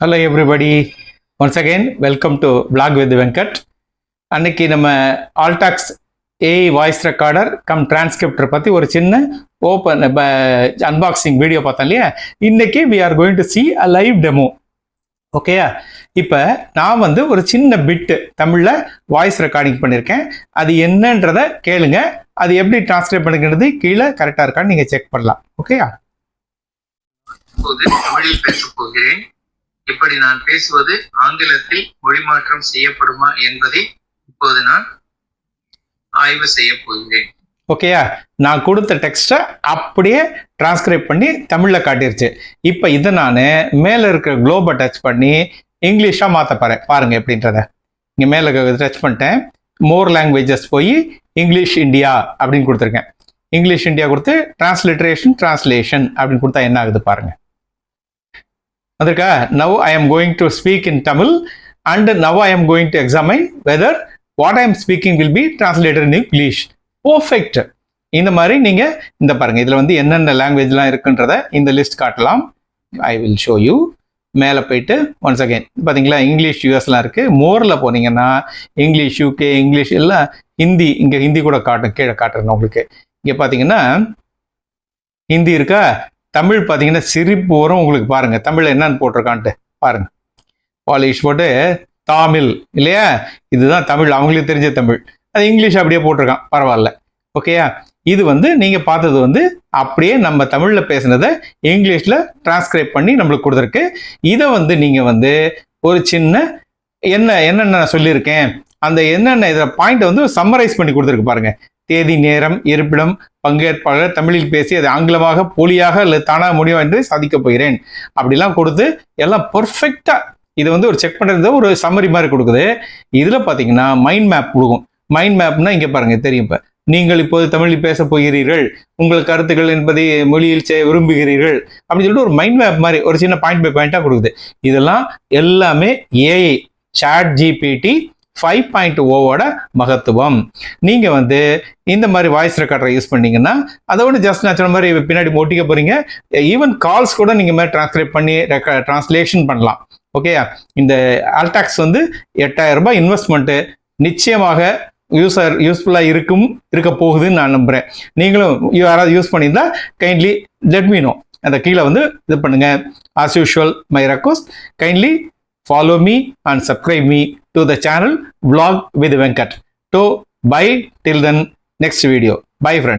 Hello everybody. Once again, welcome to Blog with Venkat. அன்னைக்கு நம்ம ஆல்டாக்ஸ் AI voice recorder come டிரான்ஸ்கிரிப்டர் பற்றி ஒரு சின்ன ஓப்பன் அன்பாக்சிங் வீடியோ பார்த்தோம் இல்லையா. இன்னைக்கு we are going to see a live demo. ஓகேயா? இப்போ நான் வந்து ஒரு சின்ன பிட்டு தமிழில் வாய்ஸ் ரெக்கார்டிங் பண்ணியிருக்கேன். அது என்னன்றதை கேளுங்க. அது எப்படி டிரான்ஸ்கிரைப் பண்ணிக்கிறது கீழே கரெக்டாக இருக்கான்னு நீங்கள் செக் பண்ணலாம். ஓகேயா? தமிழில் பேசப் போகிறேன். இப்படி நான் பேசுவது ஆங்கிலத்தில் மொழிமாற்றம் செய்யப்படுமா என்பதை இப்போது நான் ஆய்வு செய்ய போகிறேன். ஓகேயா? நான் கொடுத்த டெக்ஸ்ட்டை அப்படியே டிரான்ஸ்கிரைப் பண்ணி தமிழில் காட்டிருச்சு. இப்போ இதை நான் மேலே இருக்கிற குளோபை டச் பண்ணி இங்கிலீஷாக மாற்ற போகிறேன். பாருங்கள் எப்படின்றத. இங்கே மேலே டச் பண்ணிட்டேன். மோர் லாங்குவேஜஸ் போய் இங்கிலீஷ் இந்தியா அப்படின்னு கொடுத்துருக்கேன். இங்கிலீஷ் இந்தியா கொடுத்து டிரான்ஸ்லேஷன் அப்படின்னு கொடுத்தா என்ன ஆகுது பாருங்கள். அதற்கா now I am going to speak in Tamil and now I am going to examine whether what I am speaking will be translated in English. Perfect. இந்த மாதிரி நீங்கள் இந்த பாருங்கள் இதில் வந்து என்னென்ன லாங்குவேஜ்லாம் இருக்குன்றத இந்த லிஸ்ட் காட்டலாம். I will show you. மேலே போயிட்டு ஒன்ஸ் அகெயின் பார்த்தீங்களா இங்கிலீஷ் யூஎஸ்லாம் இருக்குது. மோரில் போனீங்கன்னா இங்கிலீஷ் யூகே இங்கிலீஷ் எல்லாம் ஹிந்தி இங்கே ஹிந்தி கூட காட்டும் கீழே காட்டுறேன் உங்களுக்கு. இங்கே பார்த்தீங்கன்னா ஹிந்தி இருக்கா, தமிழ் பார்த்தீங்கன்னா சிரிப்பு வரும் உங்களுக்கு. பாருங்கள் தமிழில் என்னன்னு போட்டிருக்கான்ட்டு பாருங்கள். பாலிஷ் போட்டு தமிழ் இல்லையா, இதுதான் தமிழ், அவங்களுக்கு தெரிஞ்ச தமிழ். அது இங்கிலீஷ் அப்படியே போட்டிருக்கான், பரவாயில்ல. ஓகேயா? இது வந்து நீங்கள் பார்த்தது வந்து அப்படியே நம்ம தமிழில் பேசுனதை இங்கிலீஷில் டிரான்ஸ்கிரைப் பண்ணி நம்மளுக்கு கொடுத்துருக்கு. இதை வந்து நீங்கள் வந்து ஒரு சின்ன என்னென்ன சொல்லியிருக்கேன் அந்த என்னென்ன இதில் பாயிண்ட்டை வந்து சம்மரைஸ் பண்ணி கொடுத்துருக்கு பாருங்கள். தேதி, நேரம், இருப்பிடம், பங்கேற்பாளர், தமிழில் பேசி அது ஆங்கிலமாக போலியாக அல்லது தானாக முடியும் என்று சாதிக்கப் போகிறேன் அப்படிலாம் கொடுத்து எல்லாம் பர்ஃபெக்டாக இது வந்து ஒரு செக் பண்ணுறது ஒரு சம்மரி மாதிரி கொடுக்குது. இதில் பார்த்தீங்கன்னா மைண்ட் மேப் கொடுக்கும். மைண்ட் மேப்னா இங்கே பாருங்கள் தெரியும். இப்போ நீங்கள் இப்போது தமிழில் பேச போகிறீர்கள், உங்கள் கருத்துக்கள் என்பதை மொழியில் செய்ய விரும்புகிறீர்கள் அப்படின்னு சொல்லிட்டு ஒரு மைண்ட் மேப் மாதிரி ஒரு சின்ன பாயிண்ட் பை பாயிண்டாக கொடுக்குது. இதெல்லாம் எல்லாமே ஏஐ சாட் ஜிபிடி 5.0 மகத்துவம். நீங்கள் வந்து இந்த மாதிரி வாய்ஸ் ரெக்கார்டரை யூஸ் பண்ணீங்கன்னா அதை ஒன்று ஜஸ்ட் நான் சொன்ன மாதிரி பின்னாடி ஒட்டிக்க போகிறீங்க. ஈவன் கால்ஸ் கூட நீங்கள் மாதிரி டிரான்ஸ்கிரைப் பண்ணி டிரான்ஸ்லேஷன் பண்ணலாம். ஓகேயா? இந்த ஆல்டாக்ஸ் வந்து 8000 ரூபாய் இன்வெஸ்ட்மெண்ட்டு நிச்சயமாக யூஸ்ஃபுல்லாக இருக்க போகுதுன்னு நான் நம்புகிறேன். நீங்களும் யாராவது யூஸ் பண்ணியிருந்தா கைண்ட்லி லெட் மீ நோ. அந்த கீழே வந்து இது பண்ணுங்கள். As usual my request, kindly follow me and subscribe me to the channel Vlog with Venkat. So bye till then, next video. Bye friends.